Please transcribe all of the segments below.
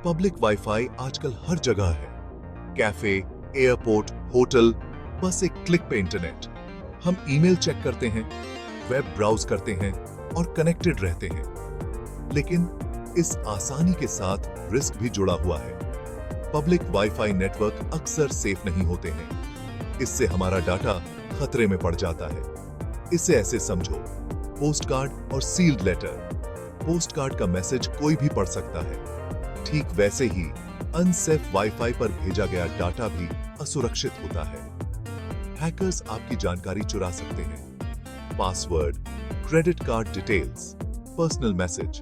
Public wifi आजकल हर जगह है। कैफे, एयरपोर्ट, होटल, बस एक क्लिक पे इंटरनेट। हम ईमेल चेक करते हैं, वेब ब्राउज करते हैं और कनेक्टेड रहते हैं। लेकिन इस आसानी के साथ रिस्क भी जुड़ा हुआ है। पब्लिक वाईफाई नेटवर्क अक्सर सेफ नहीं होते हैं। इससे हमारा डाटा खतरे में पड़ जाता है। इसे ऐसे समझो, पोस्टकार्ड और सील्ड लेटर। पोस्टकार्ड का मैसेज कोई भी पढ़ सकता है। ठीक वैसे ही अनसेफ वाईफाई पर भेजा गया डाटा भी असुरक्षित होता है। हैकर्स आपकी जानकारी चुरा सकते हैं। Password, credit card details, personal message,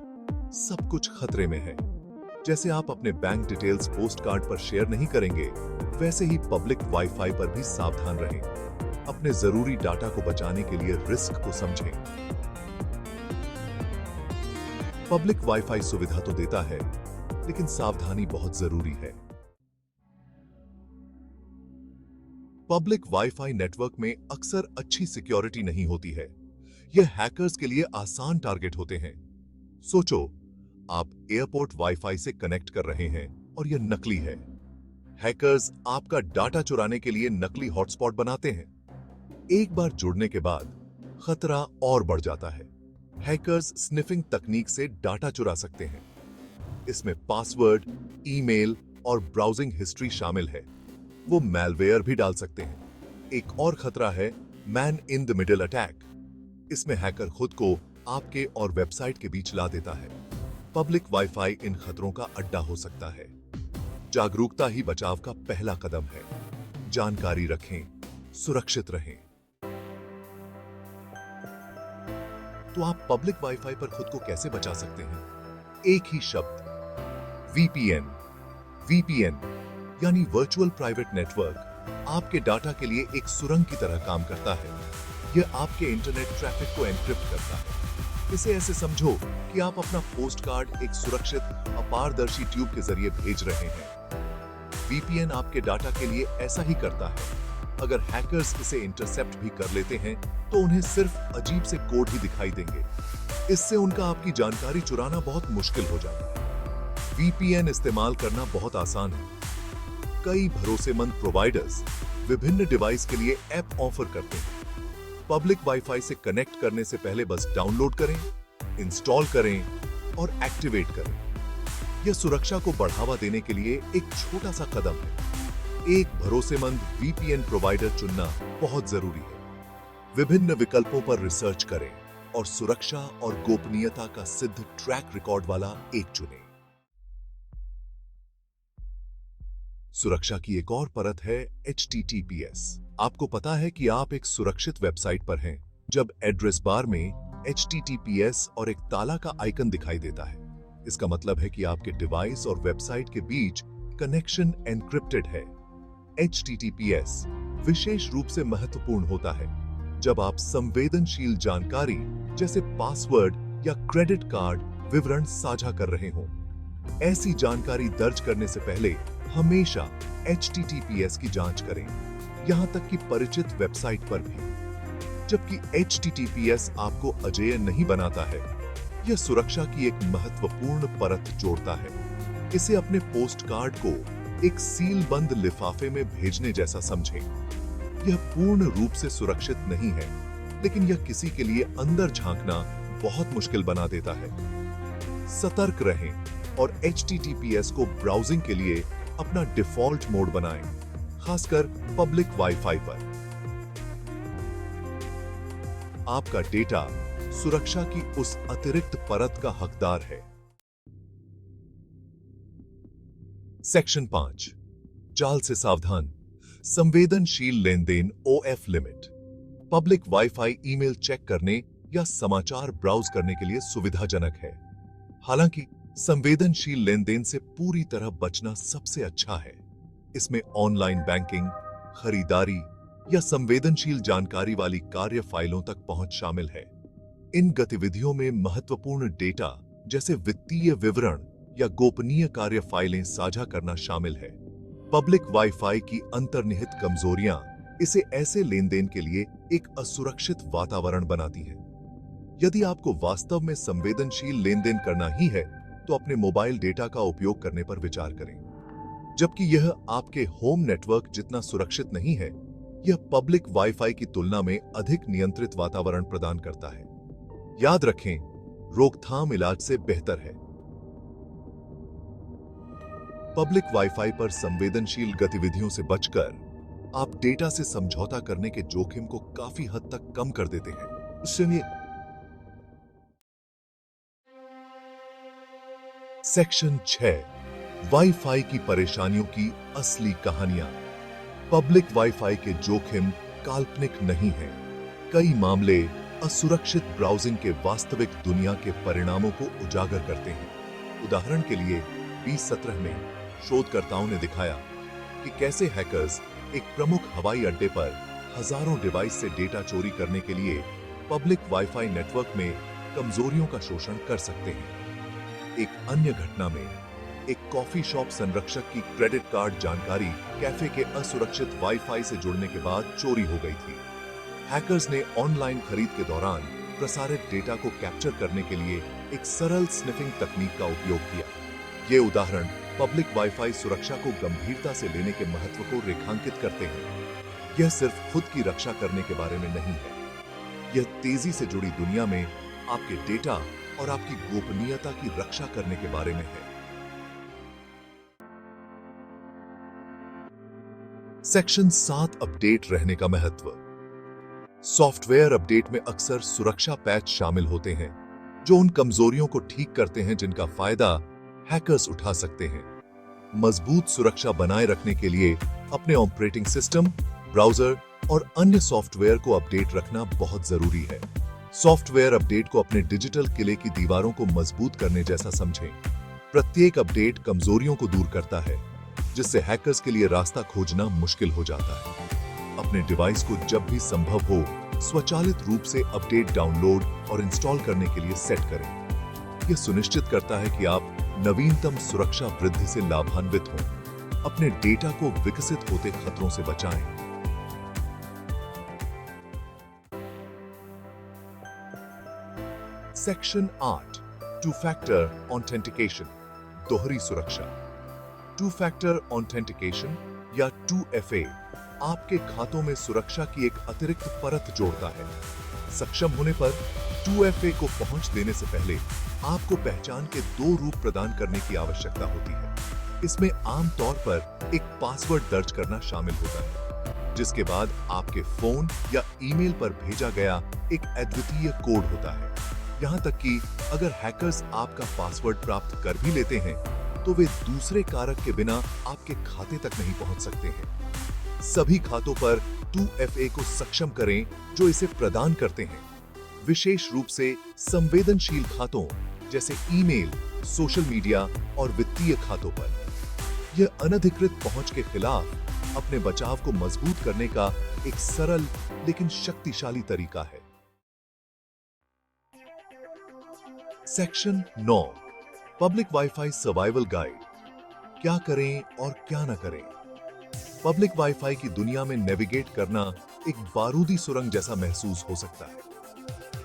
सब कुछ खतरे में है। जैसे आप अपने बैंक डिटेल्स पोस्टकार्ड पर शेयर नहीं करेंगे, वैसे ही पब्लिक वाईफाई पर भी सावधान रहें। अपने जरूरी डाटा को बचाने के लिए रिस्क को समझें। पब्लिक वाईफाई सुविधा तो देता है, लेकिन सावधानी बहुत जरूरी है। पब्लिक वाईफाई नेटवर्क में अक्सर अच्छी सिक्योरिटी नहीं होती है। यह हैकर्स के लिए आसान टारगेट होते हैं। सोचो, आप एयरपोर्ट वाईफाई से कनेक्ट कर रहे हैं और यह नकली है। हैकर्स आपका डाटा चुराने के लिए नकली हॉटस्पॉट बनाते हैं। एक बार जुड़ने के बाद खतरा और बढ़ जाता है। हैकर्स स्निफिंग तकनीक से डाटा चुरा सकते हैं। इसमें पासवर्ड, ईमेल और ब्राउजिंग हिस्ट्री शामिल है। वो मैलवेयर भी डाल सकते हैं। एक और खतरा है man in the middle attack. इसमें हैकर खुद को आपके और वेबसाइट के बीच ला देता है। पब्लिक वाईफाई इन खतरों का अड्डा हो सकता है। जागरूकता ही बचाव का पहला कदम है। जानकारी रखें, सुरक्षित रहें। तो आप पब्लिक वाईफाई पर खुद को कैसे बचा सकते हैं? एक ही शब्द, वीपीएन। वीपीएन यानी वर्चुअल प्राइवेट नेटवर्क आपके डाटा के लिए एक सुरंग की तरह काम करता है। यह आपके इंटरनेट ट्रैफिक को एन्क्रिप्ट करता है। इसे ऐसे समझो कि आप अपना पोस्टकार्ड एक सुरक्षित अपारदर्शी ट्यूब के जरिए भेज रहे हैं। वीपीएन आपके डाटा के लिए ऐसा ही करता है। अगर हैकर्स इसे इंटरसेप्ट भी कर लेते हैं, तो उन्हें सिर्फ अजीब से कोड ही दिखाई देंगे। इससे उनका आपकी जानकारी चुराना बहुत मुश्किल हो जाता है। वीपीएन इस्तेमाल करना बहुत आसान है। कई भरोसेमंद प्रोवाइडर्स विभिन्न डिवाइस के लिए ऐप ऑफर करते हैं। पब्लिक वाईफाई से कनेक्ट करने से पहले बस डाउनलोड करें, इंस्टॉल करें और एक्टिवेट करें। यह सुरक्षा को बढ़ावा देने के लिए एक छोटा सा कदम है। एक भरोसेमंद वीपीएन प्रोवाइडर चुनना बहुत जरूरी है। विभिन्न विकल्पों पर रिसर्च करें और सुरक्षा और गोपनीयता का सिद्ध ट्रैक रिकॉर्ड वाला एक चुनें। सुरक्षा की एक और परत है HTTPS। आपको पता है कि आप एक सुरक्षित वेबसाइट पर हैं जब एड्रेस बार में HTTPS और एक ताला का आइकन दिखाई देता है। इसका मतलब है कि आपके डिवाइस और वेबसाइट के बीच कनेक्शन एन्क्रिप्टेड है। HTTPS विशेष रूप से महत्वपूर्ण होता है जब आप संवेदनशील जानकारी जैसे पासवर्ड या क्रेडिट कार्ड विवरण साझा कर रहे हों। ऐसी जानकारी दर्ज करने से पहले हमेशा HTTPS की जांच करें, यहां तक कि परिचित वेबसाइट पर भी। जबकि HTTPS आपको अजेय नहीं बनाता है, यह सुरक्षा की एक महत्वपूर्ण परत जोड़ता है। इसे अपने पोस्टकार्ड को एक सील बंद लिफाफे में भेजने जैसा समझें। यह पूर्ण रूप से सुरक्षित नहीं है, लेकिन यह किसी के लिए अंदर झांकना बहुत मुश्किल बना देता है। सतर्क रहें और HTTPS को ब्राउजिंग के लिए अपना डिफॉल्ट मोड बनाएं, खासकर पब्लिक वाईफाई पर। आपका डेटा सुरक्षा की उस अतिरिक्त परत का हकदार है। सेक्शन 5, जाल से सावधान। संवेदनशील लेनदेन OF limit. Public wifi email check करने या समाचार ब्राउज करने के लिए सुविधाजनक है। हालांकि संवेदनशील लेनदेन से पूरी तरह बचना सबसे अच्छा है। इसमें ऑनलाइन बैंकिंग, खरीदारी या संवेदनशील जानकारी वाली कार्य फाइलों तक पहुंच शामिल है। इन गतिविधियों में महत्वपूर्ण डेटा जैसे वित्तीय विवरण या गोपनीय कार्य फाइलें साझा करना शामिल है। पब्लिक वाईफाई की अंतर्निहित कमजोरियां इसे ऐसे लेनदेन के लिए एक असुरक्षित वातावरण बनाती हैं। यदि आपको वास्तव में संवेदनशील लेनदेन करना ही है, तो अपने मोबाइल डेटा का उपयोग करने पर विचार करें। जबकि यह आपके होम नेटवर्क जितना सुरक्षित नहीं है, यह पब्लिक वाईफाई की तुलना में अधिक नियंत्रित वातावरण प्रदान करता है। याद रखें, रोकथाम इलाज से बेहतर है। पब्लिक वाईफाई पर संवेदनशील गतिविधियों से बचकर आप डेटा से समझौता करने के जोखिम को काफी हद तक कम कर देते हैं। सुनिए सेक्शन 6, वाईफाई की परेशानियों की असली कहानियां। पब्लिक वाईफाई के जोखिम काल्पनिक नहीं हैं। कई मामले असुरक्षित ब्राउजिंग के वास्तविक दुनिया के परिणामों को उजागर करते हैं। उदाहरण के लिए 2017 में शोधकर्ताओं ने दिखाया कि कैसे हैकर्स एक प्रमुख हवाई अड्डे पर हजारों डिवाइस से डेटा चोरी करने के लिए पब्लिक वाईफाई नेटवर्क में कमजोरियों का शोषण कर सकते हैं। एक अन्य घटना में एक कॉफी शॉप संरक्षक की क्रेडिट कार्ड जानकारी कैफे के असुरक्षित वाईफाई से जुड़ने के बाद चोरी हो गई थी। हैकर्स ने ऑनलाइन खरीद के दौरान प्रसारित डेटा को कैप्चर करने के लिए एक सरल स्निफिंग तकनीक का उपयोग किया। ये उदाहरण पब्लिक वाईफाई सुरक्षा को गंभीरता से लेने के महत्व को रेखांकित करते हैं। यह सिर्फ खुद की रक्षा करने के बारे में नहीं है, यह तेजी से जुड़ी दुनिया में आपके डेटा और आपकी गोपनीयता की रक्षा करने के बारे में है। सेक्शन 7, अपडेट रहने का महत्व। सॉफ्टवेयर अपडेट में अक्सर सुरक्षा पैच शामिल होते हैं जो उन कमजोरियों को ठीक करते हैं जिनका फायदा हैकर्स उठा सकते हैं। मजबूत सुरक्षा बनाए रखने के लिए अपने ऑपरेटिंग सिस्टम, ब्राउजर और अन्य सॉफ्टवेयर को अपडेट रखना बहुत जरूरी है। सॉफ्टवेयर अपडेट को अपने डिजिटल किले की दीवारों को मजबूत करने जैसा समझें। प्रत्येक अपडेट कमजोरियों को दूर करता है, जिससे हैकर्स के लिए रास्ता खोजना मुश्किल हो जाता है। अपने डिवाइस को जब भी संभव हो स्वचालित रूप से अपडेट डाउनलोड और इंस्टॉल करने के लिए सेट करें। यह सुनिश्चित करता है कि आप नवीनतम सुरक्षा वृद्धि से लाभान्वित हों, अपने डेटा को विकसित होते खतरों से बचाएं। सेक्शन 8, टू फैक्टर ऑथेंटिकेशन, दोहरी सुरक्षा। टू फैक्टर ऑथेंटिकेशन या 2FA आपके खातों में सुरक्षा की एक अतिरिक्त परत जोड़ता है। सक्षम होने पर 2FA को पहुंच देने से पहले आपको पहचान के 2 रूप प्रदान करने की आवश्यकता होती है। इसमें आमतौर पर एक पासवर्ड दर्ज करना शामिल होता है, जिसके बाद आपके फोन या ईमेल पर भेजा गया एक अद्वितीय कोड होता है। यहां तक कि अगर हैकर्स आपका पासवर्ड प्राप्त कर भी लेते हैं, तो वे दूसरे कारक के बिना आपके खाते तक नहीं पहुंच सकते हैं। सभी खातों पर 2FA को सक्षम करें जो इसे प्रदान करते हैं, विशेष रूप से संवेदनशील खातों जैसे ईमेल, सोशल मीडिया और वित्तीय खातों पर। यह अनधिकृत पहुंच के खिलाफ अपने बचाव को मजबूत करने का एक सरल लेकिन शक्तिशाली तरीका है। Section 9, public wifi survival guide, क्या करें और क्या न करें। पब्लिक वाईफाई की दुनिया में नेविगेट करना एक बारूदी सुरंग जैसा महसूस हो सकता है।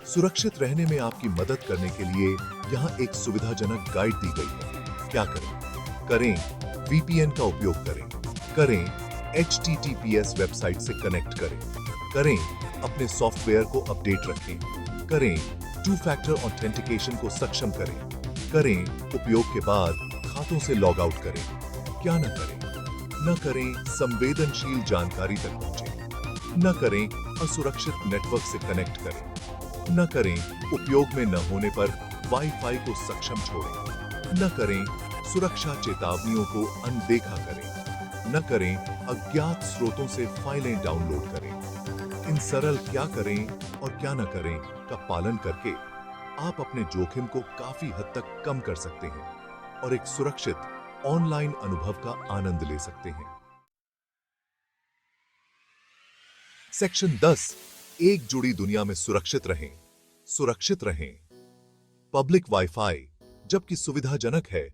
सुरक्षित रहने में आपकी मदद करने के लिए यहां एक सुविधाजनक गाइड दी गई है। क्या करें? करें VPN का उपयोग करें HTTPS वेबसाइट से कनेक्ट करें अपने सॉफ्टवेयर को अपडेट रखें, करें 2 फैक्टर ऑथेंटिकेशन को सक्षम करें उपयोग के बाद खातों से लॉग आउट करें। क्या न करें संवेदनशील जानकारी तक पहुंचे, न करें असुरक्षित नेटवर्क से कनेक्ट करें, न करें उपयोग में न होने पर वाईफाई को सक्षम छोड़ें, न करें सुरक्षा चेतावनियों को अनदेखा करें, न करें अज्ञात स्रोतों से फाइलें डाउनलोड करें। इन सरल क्या करें और क्या न करें का पालन करके आप अपने जोखिम को काफी हद तक कम कर सकते हैं और एक सुरक्षित ऑनलाइन अनुभव का आनंद ले सकते हैं। सेक्शन 10, एकजुड़ी दुनिया में सुरक्षित रहें। पब्लिक वाईफाई जबकि सुविधाजनक है,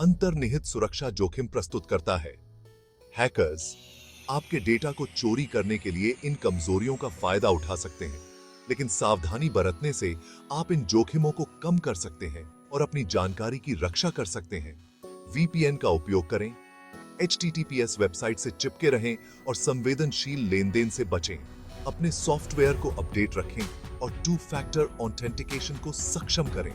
अंतर्निहित सुरक्षा जोखिम प्रस्तुत करता है। हैकर्स आपके डेटा को चोरी करने के लिए इन कमजोरियों का फायदा उठा सकते हैं, लेकिन सावधानी बरतने से आप इन जोखिमों को कम कर सकते हैं और अपनी जानकारी की रक्षा कर सकते हैं। वीपीएन का उपयोग करें, HTTPS वेबसाइट से चिपके रहें और संवेदनशील लेनदेन से बचें। अपने सॉफ्टवेयर को अपडेट रखें और टू फैक्टर ऑथेंटिकेशन को सक्षम करें।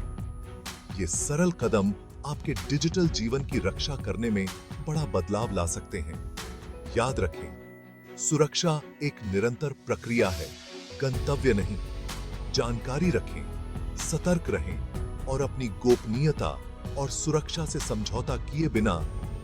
ये सरल कदम आपके डिजिटल जीवन की रक्षा करने में बड़ा बदलाव ला सकते हैं। याद रखें, सुरक्षा एक निरंतर प्रक्रिया है, गंतव्य नहीं। जानकारी रखें, सतर्क रहें और अपनी गोपनीयता और सुरक्षा से समझौता किए बिना